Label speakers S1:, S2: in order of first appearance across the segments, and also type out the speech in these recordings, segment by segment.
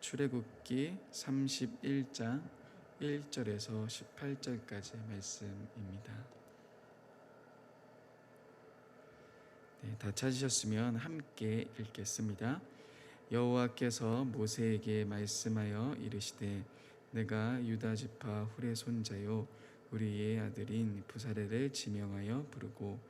S1: 출애굽기 31장 1절에서 18절까지의 말씀입니다. 네, 다 찾으셨으면 함께 읽겠습니다. 여호와께서 모세에게 말씀하여 이르시되 내가 유다 지파 훌의 손자요 우리의 아들인 부사레를 지명하여 부르고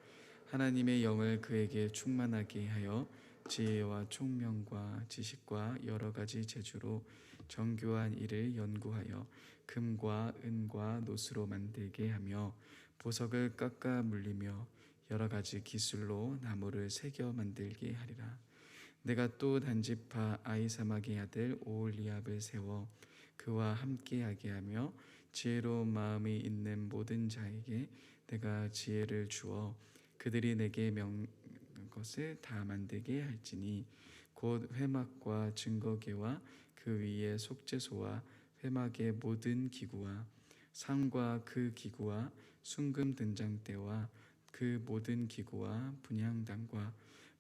S1: 하나님의 영을 그에게 충만하게 하여 지혜와 총명과 지식과 여러 가지 재주로 정교한 일을 연구하여 금과 은과 노스로 만들게 하며 보석을 깎아 물리며 여러 가지 기술로 나무를 새겨 만들게 하리라. 내가 또 단지파 아이사막의 아들 오홀리압을 세워 그와 함께하게 하며 지혜로운 마음이 있는 모든 자에게 내가 지혜를 주어 그들이 내게 명한 것을 다 만들게 할지니 곧 회막과 증거계와 그 위에 속죄소와 회막의 모든 기구와 상과 그 기구와 순금 등장대와 그 모든 기구와 분향단과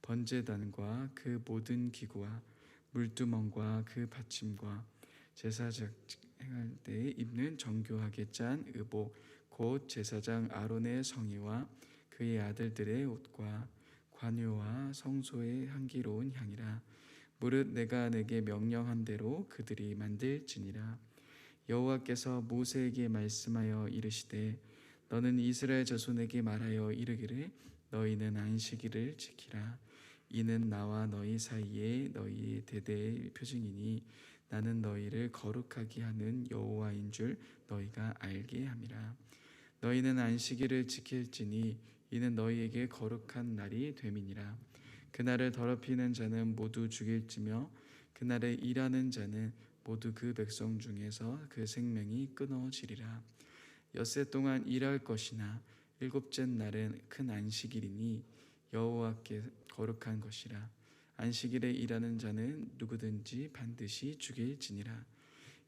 S1: 번제단과 그 모든 기구와 물두멍과 그 받침과 제사장 행할 때에 입는 정교하게 짠 의복 곧 제사장 아론의 성의와 그의 아들들의 옷과 관유와 성소의 향기로운 향이라. 무릇 내가 내게 명령한 대로 그들이 만들지니라. 여호와께서 모세에게 말씀하여 이르시되 너는 이스라엘 자손에게 말하여 이르기를 너희는 안식일을 지키라. 이는 나와 너희 사이에 너희 대대의 표징이니 나는 너희를 거룩하게 하는 여호와인 줄 너희가 알게 함이라. 너희는 안식일을 지킬지니 이는 너희에게 거룩한 날이 됨이니라. 그날을 더럽히는 자는 모두 죽일지며 그날에 일하는 자는 모두 그 백성 중에서 그 생명이 끊어지리라. 엿새 동안 일할 것이나 일곱째 날은 큰 안식일이니 여호와께 거룩한 것이라. 안식일에 일하는 자는 누구든지 반드시 죽일지니라.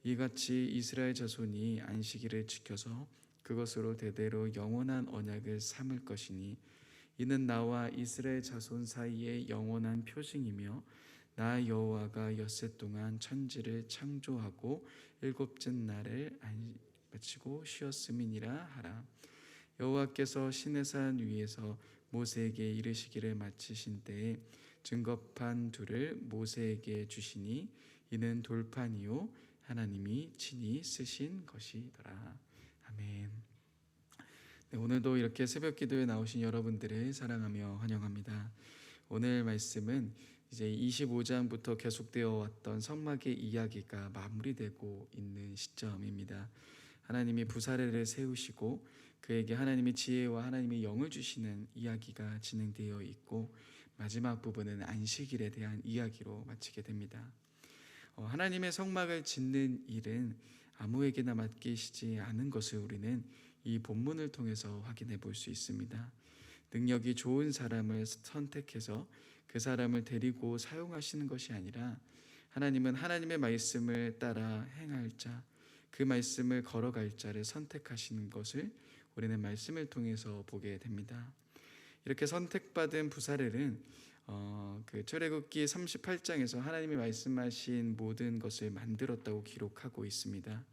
S1: 이같이 이스라엘 자손이 안식일을 지켜서 그것으로 대대로 영원한 언약을 삼을 것이니 이는 나와 이스라엘 자손 사이의 영원한 표징이며 나 여호와가 엿새 동안 천지를 창조하고 일곱째 날을 마치고 쉬었음이니라 하라. 여호와께서 시내산 위에서 모세에게 이르시기를 마치신 때에 증거판 둘을 모세에게 주시니 이는 돌판이요 하나님이 친히 쓰신 것이더라. 아멘. 네, 오늘도 이렇게 새벽 기도에 나오신 여러분들을 사랑하며 환영합니다. 오늘 말씀은 이제 25장부터 계속되어 왔던 성막의 이야기가 마무리되고 있는 시점입니다. 하나님이 부사레를 세우시고 그에게 하나님의 지혜와 하나님의 영을 주시는 이야기가 진행되어 있고 마지막 부분은 안식일에 대한 이야기로 마치게 됩니다. 하나님의 성막을 짓는 일은 아무에게나 맡기시지 않은 것을 우리는 이 본문을 통해서 확인해 볼 수 있습니다. 능력이 좋은 사람을 선택해서 그 사람을 데리고 사용하시는 것이 아니라 하나님은 하나님의 말씀을 따라 행할 자, 그 말씀을 걸어갈 자를 선택하시는 것을 우리는 말씀을 통해서 보게 됩니다. 이렇게 선택받은 부사렐은 그 출애굽기 38장에서 하나님이 말씀하신 모든 것을 만들었다고 기록하고 있습니다.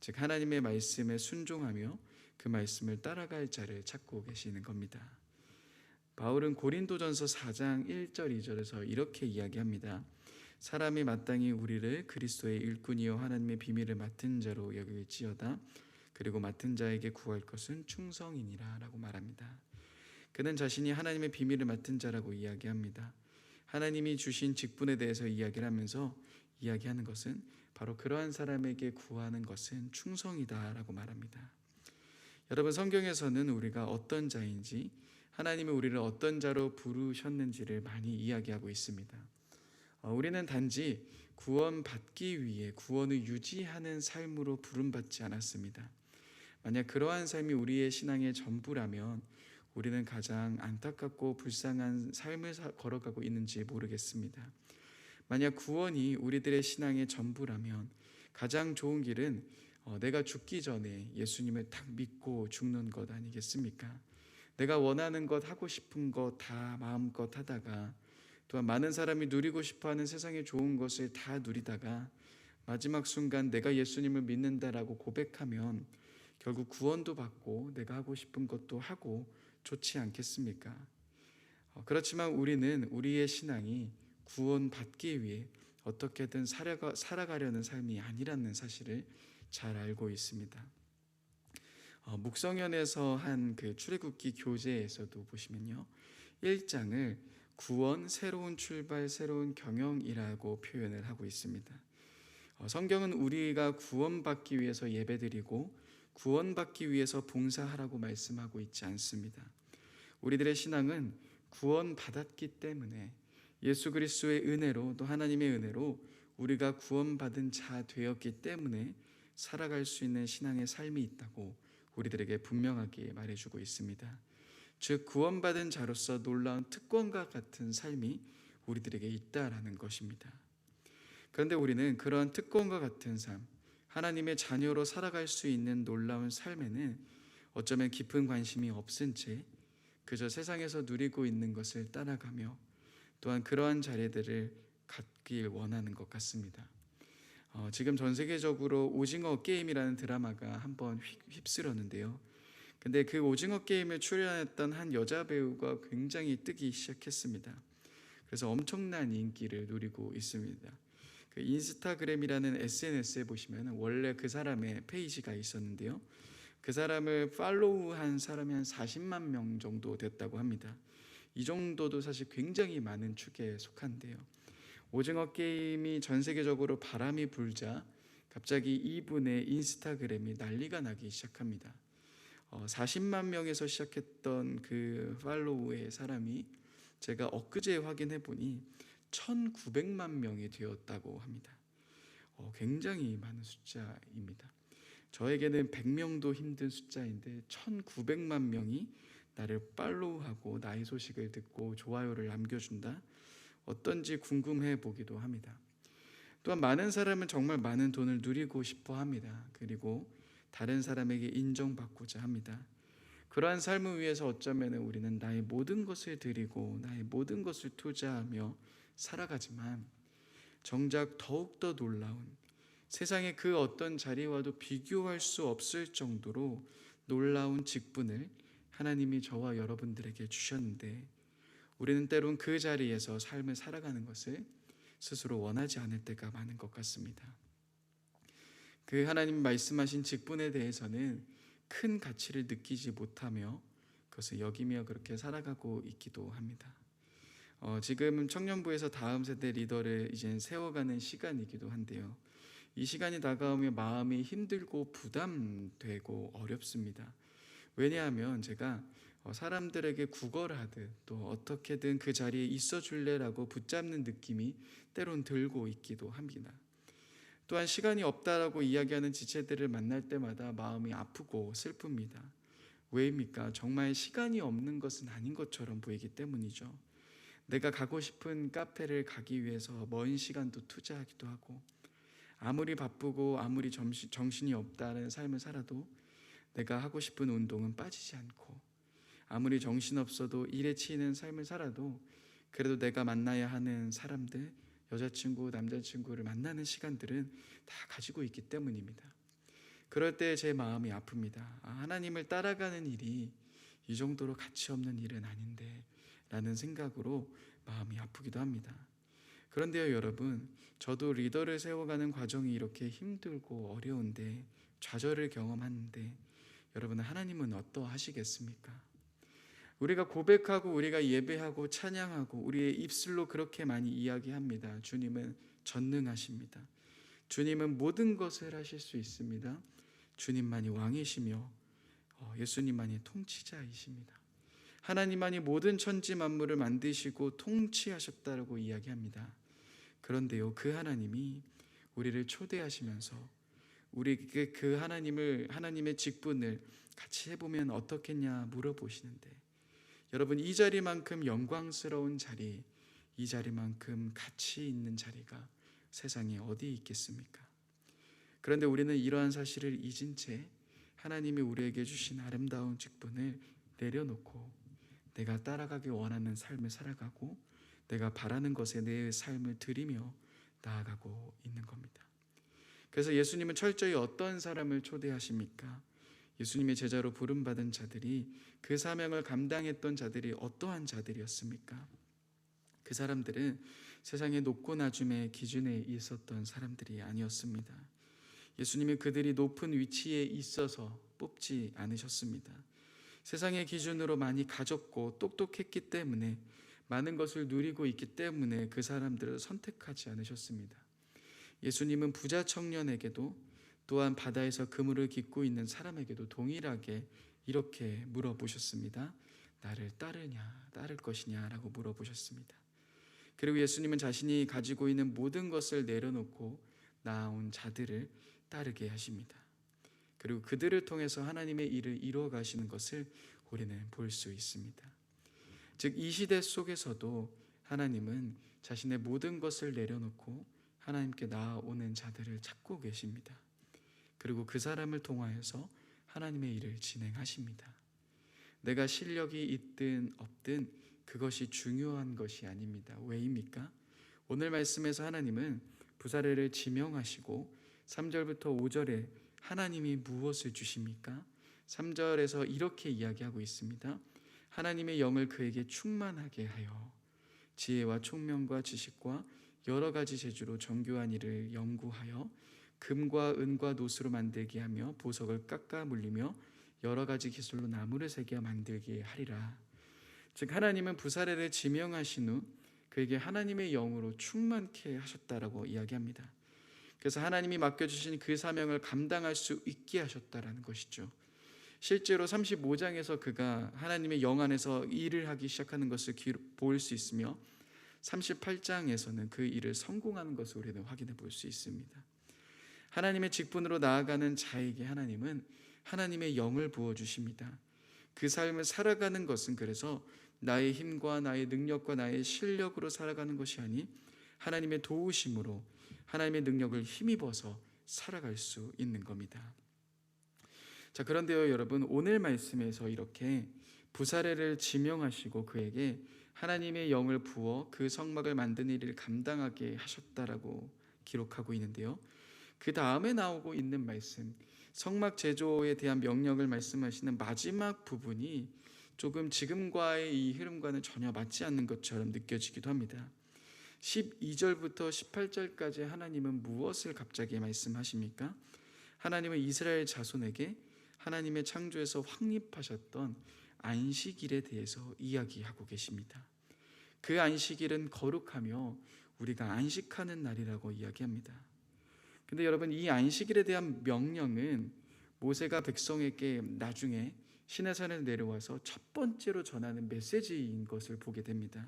S1: 즉 하나님의 말씀에 순종하며 그 말씀을 따라갈 자를 찾고 계시는 겁니다. 바울은 고린도전서 4장 1절 2절에서 이렇게 이야기합니다. 사람이 마땅히 우리를 그리스도의 일꾼이요 하나님의 비밀을 맡은 자로 여길지어다. 그리고 맡은 자에게 구할 것은 충성이니라 라고 말합니다. 그는 자신이 하나님의 비밀을 맡은 자라고 이야기합니다. 하나님이 주신 직분에 대해서 이야기를 하면서 이야기하는 것은 바로 그러한 사람에게 구하는 것은 충성이다 라고 말합니다. 여러분, 성경에서는 우리가 어떤 자인지 하나님이 우리를 어떤 자로 부르셨는지를 많이 이야기하고 있습니다. 우리는 단지 구원받기 위해 구원을 유지하는 삶으로 부름받지 않았습니다. 만약 그러한 삶이 우리의 신앙의 전부라면 우리는 가장 안타깝고 불쌍한 삶을 걸어가고 있는지 모르겠습니다. 만약 구원이 우리들의 신앙의 전부라면 가장 좋은 길은 내가 죽기 전에 예수님을 딱 믿고 죽는 것 아니겠습니까? 내가 원하는 것, 하고 싶은 것 다 마음껏 하다가 또한 많은 사람이 누리고 싶어하는 세상의 좋은 것을 다 누리다가 마지막 순간 내가 예수님을 믿는다라고 고백하면 결국 구원도 받고 내가 하고 싶은 것도 하고 좋지 않겠습니까? 그렇지만 우리는 우리의 신앙이 구원받기 위해 어떻게든 살아가려는 삶이 아니라는 사실을 잘 알고 있습니다. 묵성연에서 한 그 출애굽기 교재에서도 보시면요, 1장을 구원, 새로운 출발, 새로운 경영이라고 표현을 하고 있습니다. 성경은 우리가 구원받기 위해서 예배드리고 구원받기 위해서 봉사하라고 말씀하고 있지 않습니다. 우리들의 신앙은 구원받았기 때문에 예수 그리스도의 은혜로, 또 하나님의 은혜로 우리가 구원받은 자 되었기 때문에 살아갈 수 있는 신앙의 삶이 있다고 우리들에게 분명하게 말해주고 있습니다. 즉, 구원받은 자로서 놀라운 특권과 같은 삶이 우리들에게 있다라는 것입니다. 그런데 우리는 그러한 특권과 같은 삶, 하나님의 자녀로 살아갈 수 있는 놀라운 삶에는 어쩌면 깊은 관심이 없은 채 그저 세상에서 누리고 있는 것을 따라가며 또한 그러한 자리들을 갖길 원하는 것 같습니다. 지금 전 세계적으로 오징어 게임이라는 드라마가 한번 휩쓸었는데요. 근데 그 오징어 게임에 출연했던 한 여자 배우가 굉장히 뜨기 시작했습니다. 그래서 엄청난 인기를 누리고 있습니다. 그 인스타그램이라는 SNS에 보시면 원래 그 사람의 페이지가 있었는데요. 그 사람을 팔로우한 사람이 한 40만 명 정도 됐다고 합니다. 이 정도도 사실 굉장히 많은 축에 속한데요. 오징어 게임이 전 세계적으로 바람이 불자 갑자기 이분의 인스타그램이 난리가 나기 시작합니다. 40만 명에서 시작했던 그 팔로우의 사람이 제가 엊그제 확인해 보니 1900만 명이 되었다고 합니다. 굉장히 많은 숫자입니다. 저에게는 100명도 힘든 숫자인데 1900만 명이 나를 팔로우하고 나의 소식을 듣고 좋아요를 남겨준다? 어떤지 궁금해 보기도 합니다. 또한 많은 사람은 정말 많은 돈을 누리고 싶어 합니다. 그리고 다른 사람에게 인정받고자 합니다. 그러한 삶을 위해서 어쩌면 우리는 나의 모든 것을 드리고 나의 모든 것을 투자하며 살아가지만 정작 더욱더 놀라운, 세상의 그 어떤 자리와도 비교할 수 없을 정도로 놀라운 직분을 하나님이 저와 여러분들에게 주셨는데 우리는 때론 그 자리에서 삶을 살아가는 것을 스스로 원하지 않을 때가 많은 것 같습니다. 그 하나님 말씀하신 직분에 대해서는 큰 가치를 느끼지 못하며 그것을 여기며 그렇게 살아가고 있기도 합니다. 지금 청년부에서 다음 세대 리더를 이제 세워가는 시간이기도 한데요. 이 시간이 다가오면 마음이 힘들고 부담되고 어렵습니다. 왜냐하면 제가 사람들에게 구걸하듯 또 어떻게든 그 자리에 있어 줄래라고 붙잡는 느낌이 때론 들고 있기도 합니다. 또한 시간이 없다라고 이야기하는 지체들을 만날 때마다 마음이 아프고 슬픕니다. 왜입니까? 정말 시간이 없는 것은 아닌 것처럼 보이기 때문이죠. 내가 가고 싶은 카페를 가기 위해서 먼 시간도 투자하기도 하고, 아무리 바쁘고 아무리 정신이 없다는 삶을 살아도 내가 하고 싶은 운동은 빠지지 않고, 아무리 정신없어도 일에 치이는 삶을 살아도 그래도 내가 만나야 하는 사람들, 여자친구, 남자친구를 만나는 시간들은 다 가지고 있기 때문입니다. 그럴 때 제 마음이 아픕니다. 하나님을 따라가는 일이 이 정도로 가치 없는 일은 아닌데 라는 생각으로 마음이 아프기도 합니다. 그런데요 여러분, 저도 리더를 세워가는 과정이 이렇게 힘들고 어려운데, 좌절을 경험하는데 여러분, 하나님은 어떠하시겠습니까? 우리가 고백하고 우리가 예배하고 찬양하고 우리의 입술로 그렇게 많이 이야기합니다. 주님은 전능하십니다. 주님은 모든 것을 하실 수 있습니다. 주님만이 왕이시며 예수님만이 통치자이십니다. 하나님만이 모든 천지 만물을 만드시고 통치하셨다고 이야기합니다. 그런데요, 그 하나님이 우리를 초대하시면서 우리에게 그 하나님의 직분을 같이 해보면 어떻겠냐 물어보시는데, 여러분, 이 자리만큼 영광스러운 자리, 이 자리만큼 가치 있는 자리가 세상에 어디 있겠습니까? 그런데 우리는 이러한 사실을 잊은 채 하나님이 우리에게 주신 아름다운 직분을 내려놓고 내가 따라가기 원하는 삶을 살아가고 내가 바라는 것에 내 삶을 드리며 나아가고 있는 겁니다. 그래서 예수님은 철저히 어떤 사람을 초대하십니까? 예수님의 제자로 부름받은 자들이, 그 사명을 감당했던 자들이 어떠한 자들이었습니까? 그 사람들은 세상의 높고 낮음의 기준에 있었던 사람들이 아니었습니다. 예수님이 그들이 높은 위치에 있어서 뽑지 않으셨습니다. 세상의 기준으로 많이 가졌고 똑똑했기 때문에, 많은 것을 누리고 있기 때문에 그 사람들을 선택하지 않으셨습니다. 예수님은 부자 청년에게도, 또한 바다에서 그물을 깃고 있는 사람에게도 동일하게 이렇게 물어보셨습니다. 나를 따를 것이냐 라고 물어보셨습니다. 그리고 예수님은 자신이 가지고 있는 모든 것을 내려놓고 나아온 자들을 따르게 하십니다. 그리고 그들을 통해서 하나님의 일을 이루어 가시는 것을 우리는 볼 수 있습니다. 즉, 이 시대 속에서도 하나님은 자신의 모든 것을 내려놓고 하나님께 나아오는 자들을 찾고 계십니다. 그리고 그 사람을 통하여서 하나님의 일을 진행하십니다. 내가 실력이 있든 없든 그것이 중요한 것이 아닙니다. 왜입니까? 오늘 말씀에서 하나님은 부사례를 지명하시고 3절부터 5절에 하나님이 무엇을 주십니까? 3절에서 이렇게 이야기하고 있습니다. 하나님의 영을 그에게 충만하게 하여 지혜와 총명과 지식과 여러 가지 재주로 정교한 일을 연구하여 금과 은과 노수로 만들게 하며 보석을 깎아 물리며 여러 가지 기술로 나무를 새겨 만들게 하리라. 즉, 하나님은 부사례를 지명하신 후 그에게 하나님의 영으로 충만케 하셨다라고 이야기합니다. 그래서 하나님이 맡겨주신 그 사명을 감당할 수 있게 하셨다라는 것이죠. 실제로 35장에서 그가 하나님의 영 안에서 일을 하기 시작하는 것을 볼 수 있으며 38장에서는 그 일을 성공하는 것을 우리는 확인해 볼 수 있습니다. 하나님의 직분으로 나아가는 자에게 하나님은 하나님의 영을 부어주십니다. 그 삶을 살아가는 것은 그래서 나의 힘과 나의 능력과 나의 실력으로 살아가는 것이 아닌 하나님의 도우심으로 하나님의 능력을 힘입어서 살아갈 수 있는 겁니다. 자, 그런데요 여러분, 오늘 말씀에서 이렇게 부사례를 지명하시고 그에게 하나님의 영을 부어 그 성막을 만드는 일을 감당하게 하셨다라고 기록하고 있는데요, 그 다음에 나오고 있는 말씀, 성막 제조에 대한 명령을 말씀하시는 마지막 부분이 조금 지금과의 이 흐름과는 전혀 맞지 않는 것처럼 느껴지기도 합니다. 12절부터 18절까지 하나님은 무엇을 갑자기 말씀하십니까? 하나님은 이스라엘 자손에게 하나님의 창조에서 확립하셨던 안식일에 대해서 이야기하고 계십니다. 그 안식일은 거룩하며 우리가 안식하는 날이라고 이야기합니다. 근데 여러분, 이 안식일에 대한 명령은 모세가 백성에게 나중에 시내산에 내려와서 첫 번째로 전하는 메시지인 것을 보게 됩니다.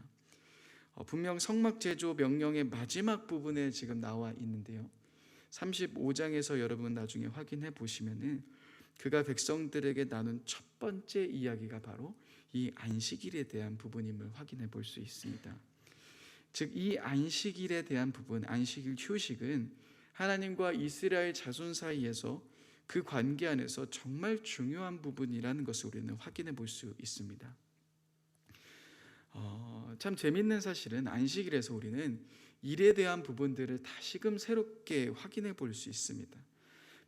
S1: 분명 성막 제조 명령의 마지막 부분에 지금 나와 있는데요, 35장에서 여러분 나중에 확인해 보시면은 그가 백성들에게 나눈 첫 번째 이야기가 바로 이 안식일에 대한 부분임을 확인해 볼 수 있습니다. 즉, 이 안식일에 대한 부분, 안식일 휴식은 하나님과 이스라엘 자손 사이에서 그 관계 안에서 정말 중요한 부분이라는 것을 우리는 확인해 볼 수 있습니다. 참 재밌는 사실은 안식일에서 우리는 일에 대한 부분들을 다시금 새롭게 확인해 볼 수 있습니다.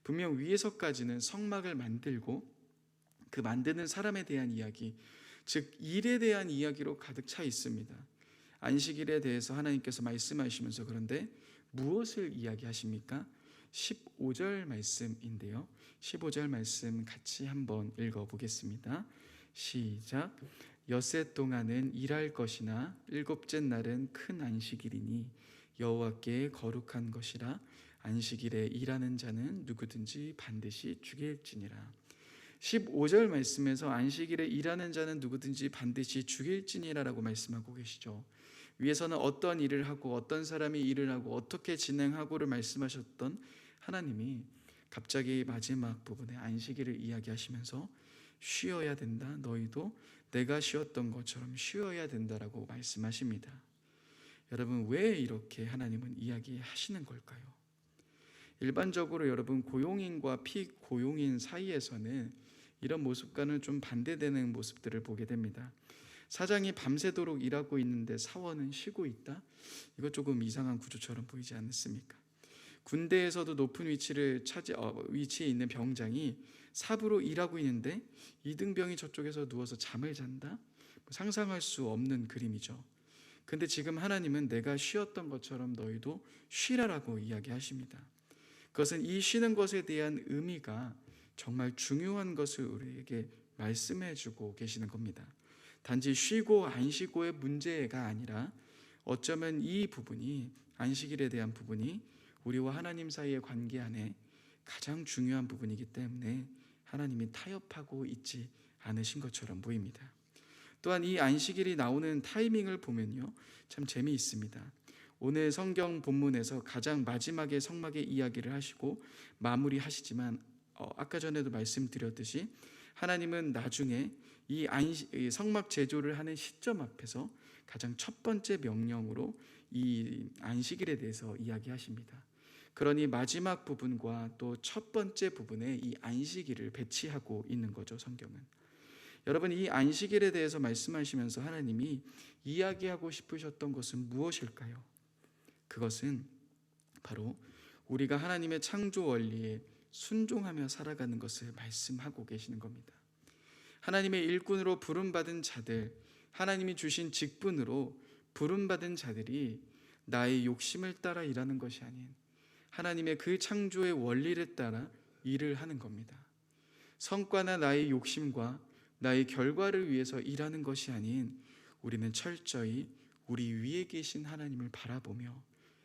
S1: 분명 위에서까지는 성막을 만들고 그 만드는 사람에 대한 이야기, 즉 일에 대한 이야기로 가득 차 있습니다. 안식일에 대해서 하나님께서 말씀하시면서 그런데 무엇을 이야기하십니까? 15절 말씀인데요, 15절 말씀 같이 한번 읽어보겠습니다. 시작. 엿새 동안은 일할 것이나 일곱째 날은 큰 안식일이니 여호와께 거룩한 것이라. 안식일에 일하는 자는 누구든지 반드시 죽일지니라. 15절 말씀에서 안식일에 일하는 자는 누구든지 반드시 죽일지니라라고 말씀하고 계시죠. 위에서는 어떤 일을 하고 어떤 사람이 일을 하고 어떻게 진행하고를 말씀하셨던 하나님이 갑자기 마지막 부분에 안식일을 이야기하시면서 쉬어야 된다, 너희도 내가 쉬었던 것처럼 쉬어야 된다라고 말씀하십니다. 여러분, 왜 이렇게 하나님은 이야기하시는 걸까요? 일반적으로 여러분, 고용인과 피고용인 사이에서는 이런 모습과는 좀 반대되는 모습들을 보게 됩니다. 사장이 밤새도록 일하고 있는데 사원은 쉬고 있다? 이거 조금 이상한 구조처럼 보이지 않습니까? 군대에서도 높은 위치에 있는 병장이 삽으로 일하고 있는데 이등병이 저쪽에서 누워서 잠을 잔다? 상상할 수 없는 그림이죠. 근데 지금 하나님은 내가 쉬었던 것처럼 너희도 쉬라라고 이야기하십니다. 그것은 이 쉬는 것에 대한 의미가 정말 중요한 것을 우리에게 말씀해 주고 계시는 겁니다. 단지 쉬고 안 쉬고의 문제가 아니라 어쩌면 이 부분이, 안식일에 대한 부분이 우리와 하나님 사이의 관계 안에 가장 중요한 부분이기 때문에 하나님이 타협하고 있지 않으신 것처럼 보입니다. 또한 이 안식일이 나오는 타이밍을 보면요, 참 재미있습니다. 오늘 성경 본문에서 가장 마지막에 성막의 이야기를 하시고 마무리하시지만 아까 전에도 말씀드렸듯이 하나님은 나중에 이 성막 제조를 하는 시점 앞에서 가장 첫 번째 명령으로 이 안식일에 대해서 이야기하십니다. 그러니 마지막 부분과 또 첫 번째 부분에 이 안식일을 배치하고 있는 거죠, 성경은. 여러분, 이 안식일에 대해서 말씀하시면서 하나님이 이야기하고 싶으셨던 것은 무엇일까요? 그것은 바로 우리가 하나님의 창조 원리에 순종하며 살아가는 것을 말씀하고 계시는 겁니다. 하나님의 일꾼으로 부름받은 자들, 하나님이 주신 직분으로 부름받은 자들이 나의 욕심을 따라 일하는 것이 아닌 하나님의 그 창조의 원리를 따라 일을 하는 겁니다. 성과나 나의 욕심과 나의 결과를 위해서 일하는 것이 아닌 우리는 철저히 우리 위에 계신 하나님을 바라보며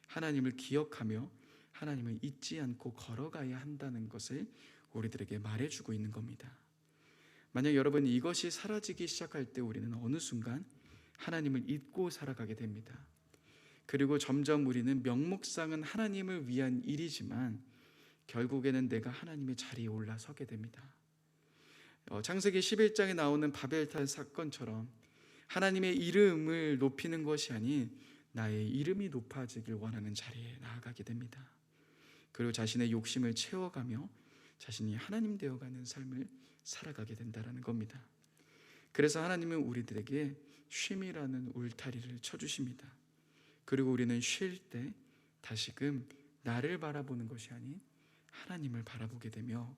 S1: 하나님을 기억하며 하나님을 잊지 않고 걸어가야 한다는 것을 우리들에게 말해주고 있는 겁니다. 만약 여러분 이것이 사라지기 시작할 때 우리는 어느 순간 하나님을 잊고 살아가게 됩니다. 그리고 점점 우리는 명목상은 하나님을 위한 일이지만 결국에는 내가 하나님의 자리에 올라서게 됩니다. 창세기 11장에 나오는 바벨탑 사건처럼 하나님의 이름을 높이는 것이 아닌 나의 이름이 높아지길 원하는 자리에 나아가게 됩니다. 그리고 자신의 욕심을 채워가며 자신이 하나님 되어가는 삶을 살아가게 된다는 겁니다. 그래서 하나님은 우리들에게 쉼이라는 울타리를 쳐주십니다. 그리고 우리는 쉴 때 다시금 나를 바라보는 것이 아닌 하나님을 바라보게 되며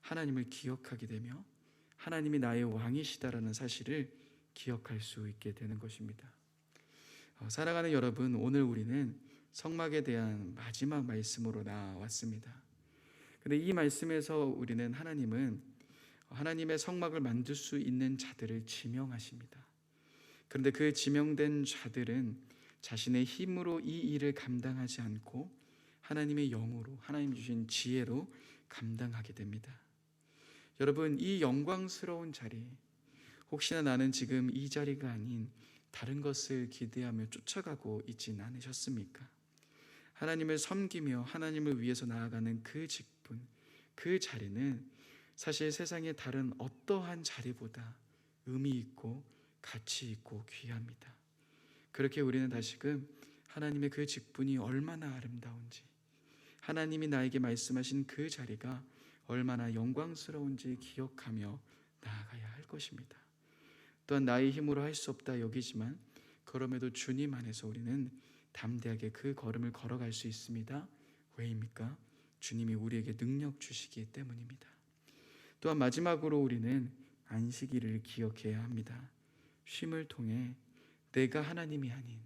S1: 하나님을 기억하게 되며 하나님이 나의 왕이시다라는 사실을 기억할 수 있게 되는 것입니다. 사랑하는 여러분, 오늘 우리는 성막에 대한 마지막 말씀으로 나왔습니다. 그런데 이 말씀에서 우리는 하나님은 하나님의 성막을 만들 수 있는 자들을 지명하십니다. 그런데 그 지명된 자들은 자신의 힘으로 이 일을 감당하지 않고 하나님의 영으로, 하나님 주신 지혜로 감당하게 됩니다. 여러분, 이 영광스러운 자리, 혹시나 나는 지금 이 자리가 아닌 다른 것을 기대하며 쫓아가고 있진 않으셨습니까? 하나님을 섬기며 하나님을 위해서 나아가는 그 직분, 그 자리는 사실 세상의 다른 어떠한 자리보다 의미 있고 가치 있고 귀합니다. 그렇게 우리는 다시금 하나님의 그 직분이 얼마나 아름다운지, 하나님이 나에게 말씀하신 그 자리가 얼마나 영광스러운지 기억하며 나아가야 할 것입니다. 또한 나의 힘으로 할 수 없다 여기지만 그럼에도 주님 안에서 우리는 담대하게 그 걸음을 걸어갈 수 있습니다. 왜입니까? 주님이 우리에게 능력 주시기 때문입니다. 또한 마지막으로 우리는 안식일을 기억해야 합니다. 쉼을 통해 내가 하나님이 아닌,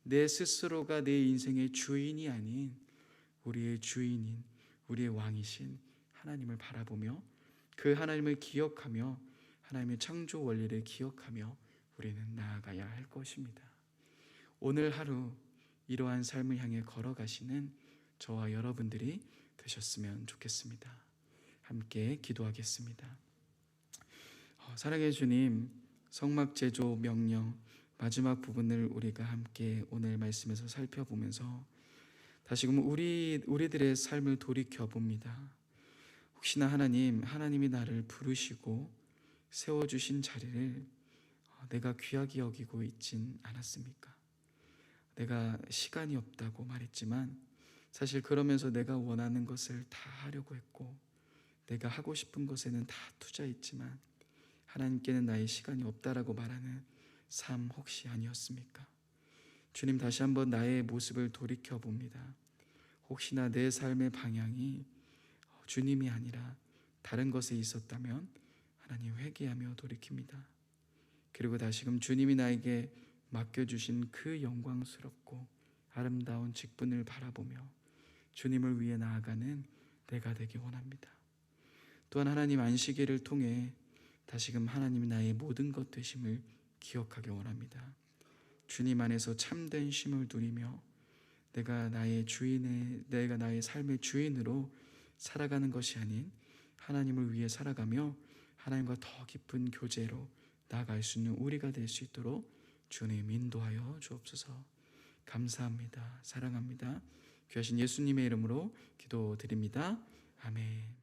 S1: 내 스스로가 내 인생의 주인이 아닌 우리의 주인인, 우리의 왕이신 하나님을 바라보며 그 하나님을 기억하며 하나님의 창조 원리를 기억하며 우리는 나아가야 할 것입니다. 오늘 하루 이러한 삶을 향해 걸어가시는 저와 여러분들이 되셨으면 좋겠습니다. 함께 기도하겠습니다. 사랑해 주님, 성막 제조 명령 마지막 부분을 우리가 함께 오늘 말씀에서 살펴보면서 다시금 우리들의 삶을 돌이켜 봅니다. 혹시나 하나님이 나를 부르시고 세워주신 자리를 내가 귀하게 여기고 있진 않았습니까? 내가 시간이 없다고 말했지만 사실 그러면서 내가 원하는 것을 다 하려고 했고 내가 하고 싶은 것에는 다 투자했지만 하나님께는 나의 시간이 없다라고 말하는 삶 혹시 아니었습니까? 주님, 다시 한번 나의 모습을 돌이켜 봅니다. 혹시나 내 삶의 방향이 주님이 아니라 다른 것에 있었다면 하나님 회개하며 돌이킵니다. 그리고 다시금 주님이 나에게 맡겨주신 그 영광스럽고 아름다운 직분을 바라보며 주님을 위해 나아가는 내가 되기 원합니다. 또한 하나님 안식일을 통해 다시금 하나님이 나의 모든 것 되심을 기억하기 원합니다. 주님 안에서 참된 쉼을 누리며 내가 나의 삶의 주인으로 살아가는 것이 아닌 하나님을 위해 살아가며 하나님과 더 깊은 교제로 나아갈 수 있는 우리가 될 수 있도록 주님 인도하여 주옵소서. 감사합니다. 사랑합니다. 귀하신 예수님의 이름으로 기도드립니다. 아멘.